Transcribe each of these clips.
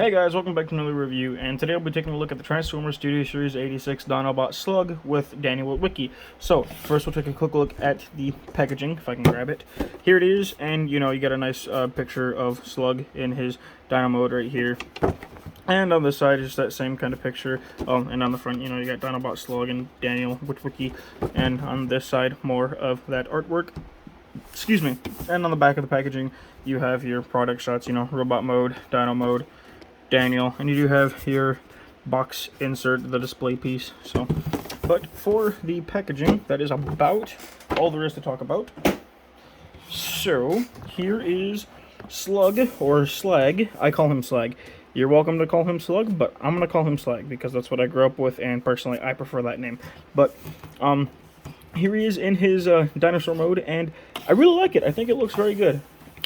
Hey guys, welcome back to another review, and today I'll be taking a look at the Transformers Studio Series 86 DINOBOT SLUG with DINOBOT Wiki. So, first we'll take a quick look at the packaging, if I can grab it. Here it is, and you get a nice picture of SLUG in his Dino mode right here. And on this side is that same kind of picture. And on the front, you got DINOBOT SLUG and DINOBOT Wiki. And on this side, more of that artwork. Excuse me. And on the back of the packaging, you have your product shots, robot mode, Dino mode, Daniel, and you do have your box insert, the display piece. But for the packaging, that is about all there is to talk about. So here is SLUG, or Slag. I call him Slag. You're welcome to call him Slug, but I'm gonna call him Slag because that's what I grew up with, and personally I prefer that name. But here he is in his dinosaur mode, and I really like it. I think it looks very good.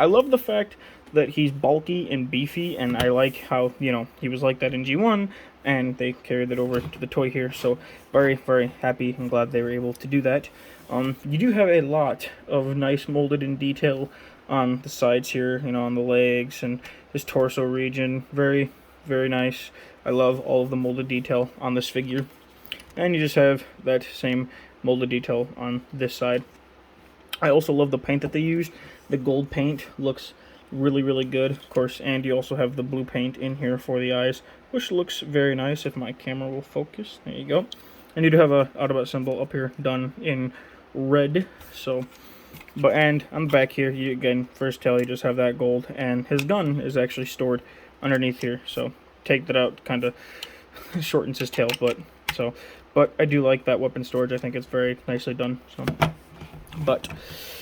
I love the fact that he's bulky and beefy, and I like how, he was like that in G1, and they carried it over to the toy here, so very, very happy and glad they were able to do that. You do have a lot of nice molded in detail on the sides here, on the legs and his torso region. Very, very nice. I love all of the molded detail on this figure. And you just have that same molded detail on this side. I also love the paint that they used. The gold paint looks really, really good, of course, and you also have the blue paint in here for the eyes, which looks very nice if my camera will focus. There you go. And you do have a Autobot symbol up here done in red. And on the back here, you again, first tail, you just have that gold, and his gun is actually stored underneath here, so take that out, kind of shortens his tail, but I do like that weapon storage. I think it's very nicely done.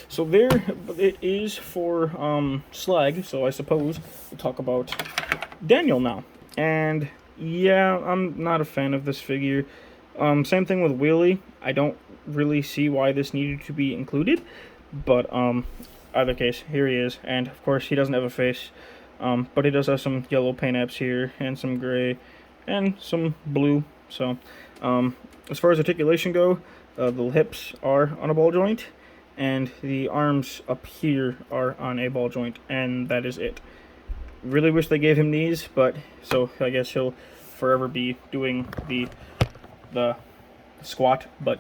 So there it is for Slag. So I suppose we'll talk about Daniel now. And yeah, I'm not a fan of this figure. Same thing with Wheelie. I don't really see why this needed to be included. But either case, here he is. And of course, he doesn't have a face. But he does have some yellow paint apps here, and some gray, and some blue. So as far as articulation go, the hips are on a ball joint, and the arms up here are on a ball joint, and that is it. Really wish they gave him knees, but so I guess he'll forever be doing the squat, but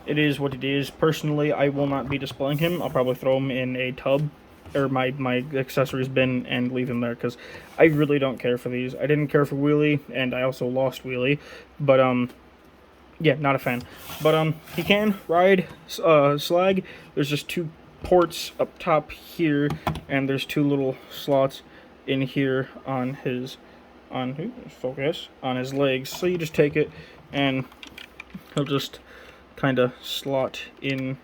it is what it is. Personally, I will not be displaying him. I'll probably throw him in a tub or my accessories bin and leave him there, because I really don't care for these. I didn't care for Wheelie, and I also lost Wheelie, but yeah, not a fan. But he can ride Slag. There's just two ports up top here, and there's two little slots in here on his on his legs. So you just take it, and he'll just kind of slot in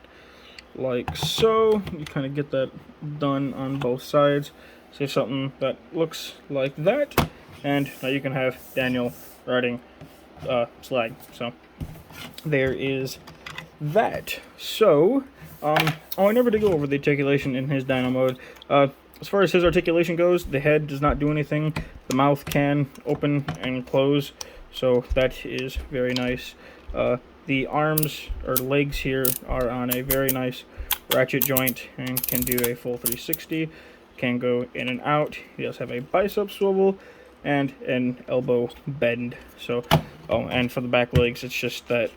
like so. You kind of get that done on both sides. Say something that looks like that, and now you can have Daniel riding Slag. So there is that. So, I never did go over the articulation in his Dino mode. As far as his articulation goes, the head does not do anything. The mouth can open and close, so that is very nice. The arms or legs here are on a very nice ratchet joint and can do a full 360. Can go in and out. He does have a bicep swivel and an elbow bend. So, and for the back legs, it's just that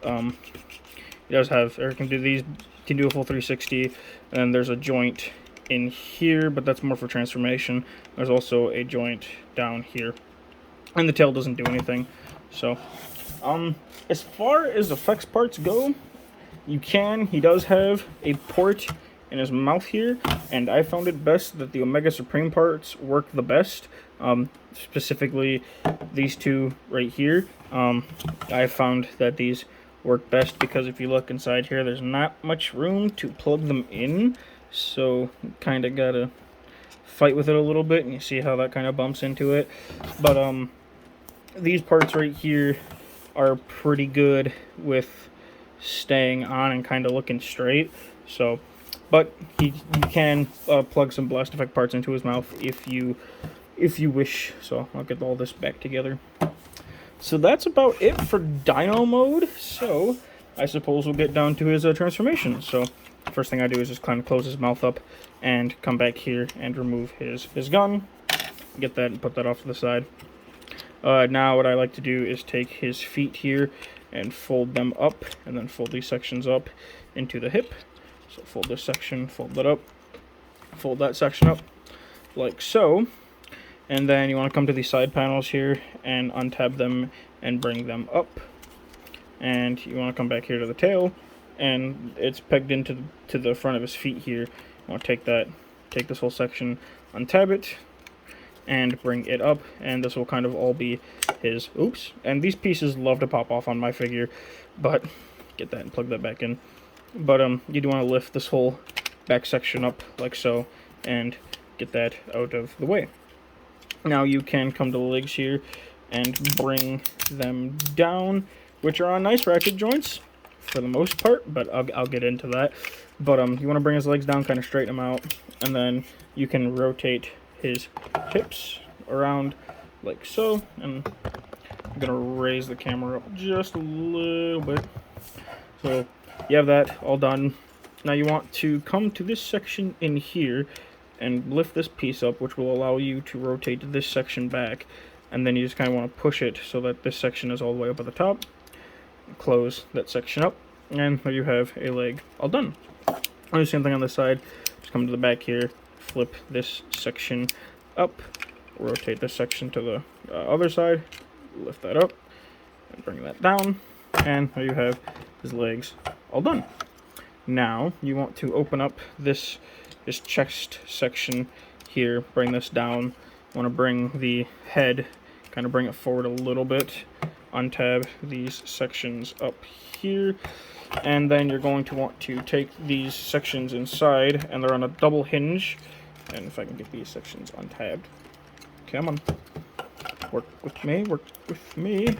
he does have, or can do these, can do a full 360, and there's a joint in here, but that's more for transformation. There's also a joint down here, and the tail doesn't do anything. So, as far as effects parts go, he does have a port in his mouth here, and I found it best that the Omega Supreme parts work the best. Specifically these two right here. I found that these work best because if you look inside here, there's not much room to plug them in, so kind of gotta fight with it a little bit, and you see how that kind of bumps into it. But these parts right here are pretty good with staying on and kind of looking straight. So, but you can plug some blast effect parts into his mouth if you wish. So I'll get all this back together. So that's about it for Dino mode. So I suppose we'll get down to his transformation. So first thing I do is just kind of close his mouth up and come back here and remove his gun. Get that and put that off to the side. Now what I like to do is take his feet here and fold them up, and then fold these sections up into the hip. So fold this section, fold that up, fold that section up, like so. And then you want to come to these side panels here and untab them and bring them up. And you want to come back here to the tail, and it's pegged into the front of his feet here. You want to take this whole section, untab it, and bring it up, and this will kind of all be his. Oops. And these pieces love to pop off on my figure, but get that and plug that back in. But you do want to lift this whole back section up like so, and get that out of the way. Now you can come to the legs here and bring them down, which are on nice ratchet joints for the most part, but I'll get into that. But you want to bring his legs down, kind of straighten them out, and then you can rotate his hips around like so. And I'm gonna raise the camera up just a little bit. So you have that all done. Now you want to come to this section in here and lift this piece up, which will allow you to rotate this section back, and then you just kind of want to push it so that this section is all the way up at the top. Close that section up, and there you have a leg all done. Do the same thing on this side. Just come to the back here, flip this section up, rotate this section to the other side, lift that up, and bring that down, and there you have his legs all done. Now you want to open up this chest section here, bring this down. You want to bring the head, kind of bring it forward a little bit, untab these sections up here, and then you're going to want to take these sections inside, and they're on a double hinge. And if I can get these sections untabbed, come on, work with me, work with me.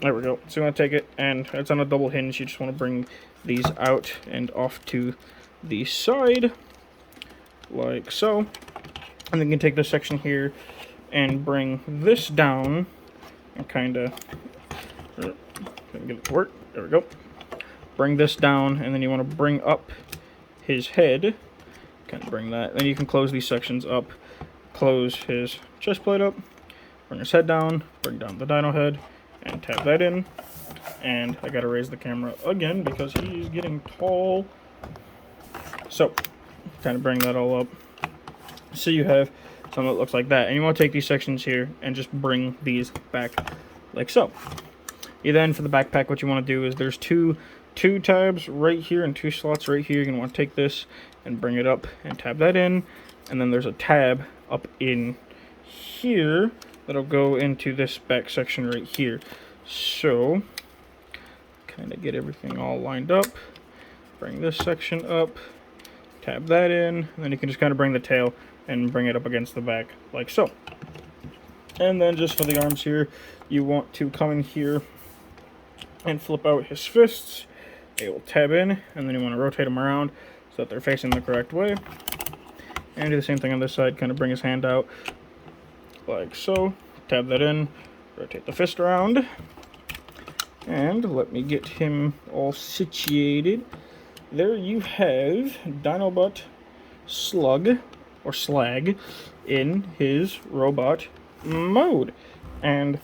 There we go. So you want to take it, and it's on a double hinge. You just want to bring these out and off to the side, like so. And then you can take this section here and bring this down, and kind of get it to work. There we go. Bring this down, and then you want to bring up his head. Kind of bring that. Then you can close these sections up. Close his chest plate up. Bring his head down. Bring down the dino head, and tap that in. And I gotta raise the camera again because he's getting tall. So, kind of bring that all up. So you have something that looks like that. And you want to take these sections here and just bring these back like so. You then, for the backpack, what you want to do is there's two tabs right here and 2 slots right here. You're going to want to take this and bring it up and tab that in. And then there's a tab up in here that'll go into this back section right here. So, kind of get everything all lined up. Bring this section up, tab that in, and then you can just kind of bring the tail and bring it up against the back like so. And then just for the arms here, you want to come in here and flip out his fists. They will tab in, and then you want to rotate them around so that they're facing the correct way. And do the same thing on this side, kind of bring his hand out like so. Tab that in, rotate the fist around, and let me get him all situated. There you have DINOBOT SLUG, or SLAG, in his robot mode. And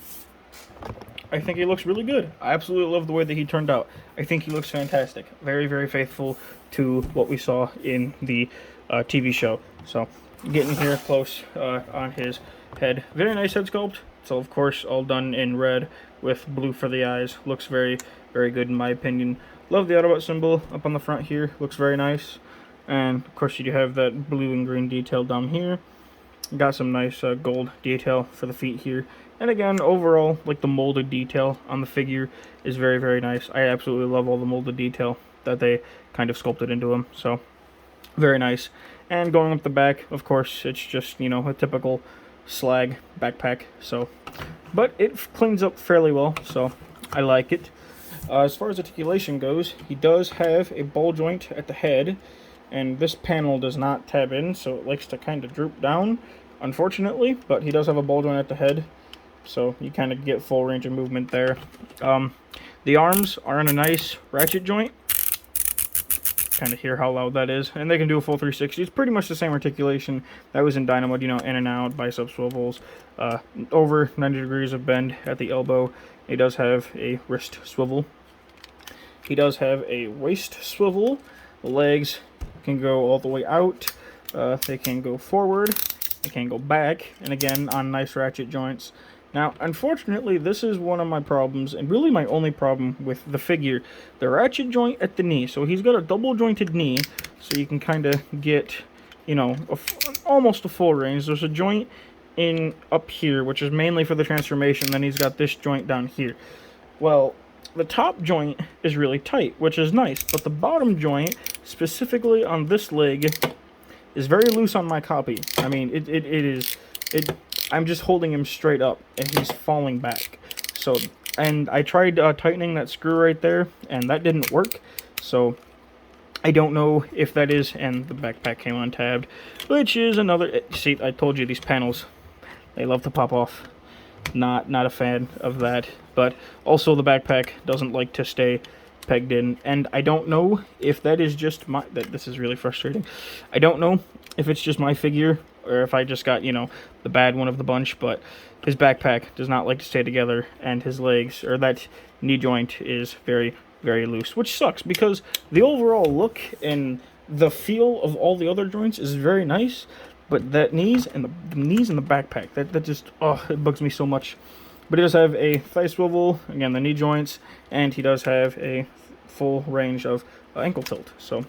I think he looks really good. I absolutely love the way that he turned out. I think he looks fantastic. Very, very faithful to what we saw in the TV show. So, getting here close on his head. Very nice head sculpt. So, of course, all done in red with blue for the eyes. Looks very, very good in my opinion. Love the Autobot symbol up on the front here. Looks very nice. And, of course, you do have that blue and green detail down here. Got some nice gold detail for the feet here. And again, overall, like the molded detail on the figure is very, very nice. I absolutely love all the molded detail that they kind of sculpted into him. So, very nice. And going up the back, of course, it's just, you know, a typical SLAG backpack. So, but it cleans up fairly well, so I like it. As far as articulation goes, he does have a ball joint at the head, and this panel does not tab in, so it likes to kind of droop down, unfortunately, but he does have a ball joint at the head, so you kind of get full range of movement there. The arms are in a nice ratchet joint, kind of hear how loud that is. And they can do a full 360. It's pretty much the same articulation that was in DINOBOT, you know, in and out, bicep swivels, over 90 degrees of bend at the elbow. He does have a wrist swivel. He does have a waist swivel. The legs can go all the way out. They can go forward. They can go back. And again, on nice ratchet joints. Now, unfortunately, this is one of my problems, and really my only problem with the figure. The ratchet joint at the knee. So he's got a double jointed knee, so you can kind of get, you know, almost a full range. There's a joint in up here, which is mainly for the transformation. Then he's got this joint down here. Well, the top joint is really tight, which is nice, but the bottom joint, specifically on this leg, is very loose on my copy. I mean, it is. I'm just holding him straight up, and he's falling back. So, and I tried tightening that screw right there, and that didn't work. So, I don't know if that is, and the backpack came untabbed, which is another. See, I told you these panels, they love to pop off. Not a fan of that, but also the backpack doesn't like to stay pegged in, and I don't know if that is just my. This is really frustrating. I don't know if it's just my figure, or if I just got, you know, the bad one of the bunch, but his backpack does not like to stay together, and his legs, or that knee joint, is very, very loose, which sucks, because the overall look and the feel of all the other joints is very nice, but that knees and the knees and the backpack, that just, oh, it bugs me so much. But he does have a thigh swivel, again, the knee joints, and he does have a full range of ankle tilt, so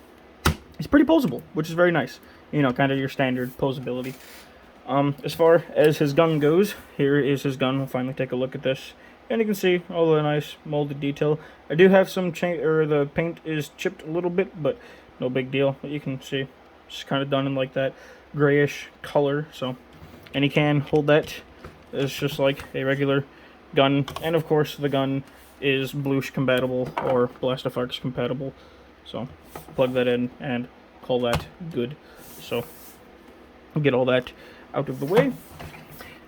he's pretty poseable, which is very nice. You know, kind of your standard posability. As far as his gun goes, here is his gun. We'll finally take a look at this, and you can see all the nice molded detail. I do have some the paint is chipped a little bit, but no big deal. But you can see it's kind of done in like that grayish color. So, and he can hold that. It's just like a regular gun, and of course the gun is Blush compatible or Blastafox compatible. So, plug that in and call that good. So, get all that out of the way.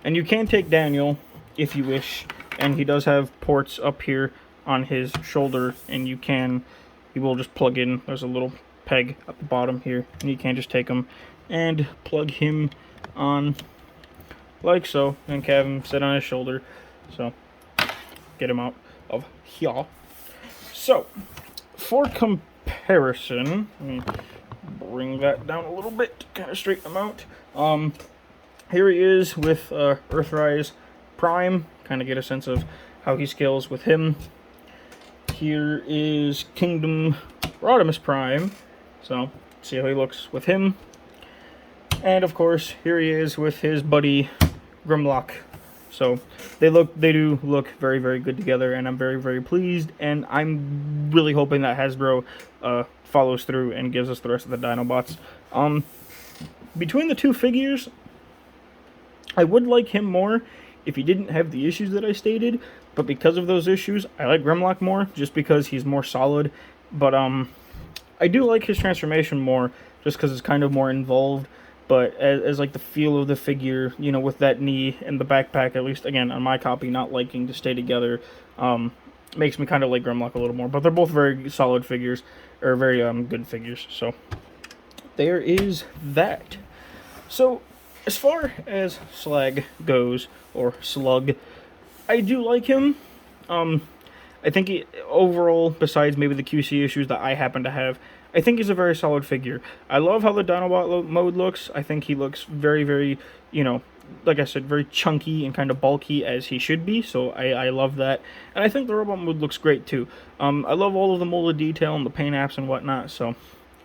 And you can take Daniel if you wish, and he does have ports up here on his shoulder, and you will just plug in. There's a little peg at the bottom here, and you can just take him and plug him on like so, and have him sit on his shoulder. So, get him out of here. So, for comparison, let me bring that down a little bit to kind of straighten him out. Here he is with Earthrise Prime, kind of get a sense of how he scales with him. Here is Kingdom Rodimus Prime, so see how he looks with him. And of course, here he is with his buddy Grimlock. So they do look very, very good together, and I'm very, very pleased, and I'm really hoping that Hasbro follows through and gives us the rest of the Dinobots. Between the two figures, I would like him more if he didn't have the issues that I stated, but because of those issues, I like Grimlock more, just because he's more solid. But I do like his transformation more, just because it's kind of more involved. But as like the feel of the figure, you know, with that knee and the backpack, at least again on my copy, not liking to stay together, makes me kind of like Grimlock a little more. But they're both very solid figures, or very good figures. So there is that. So as far as SLUG goes, or SLUG, I do like him. I think he, overall, besides maybe the QC issues that I happen to have, I think he's a very solid figure. I love how the Dinobot mode looks. I think he looks very, very, you know, like I said, very chunky and kind of bulky as he should be. So I love that. And I think the robot mode looks great too. I love all of the molded detail and the paint apps and whatnot. So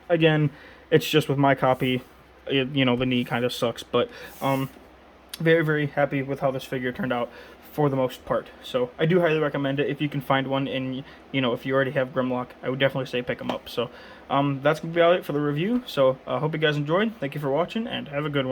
again, it's just with my copy, you know, the knee kind of sucks. But very, very happy with how this figure turned out for the most part. So I do highly recommend it if you can find one, and you know, if you already have Grimlock, I would definitely say pick them up. So that's gonna be all it for the review. So I hope you guys enjoyed. Thank you for watching, and have a good one.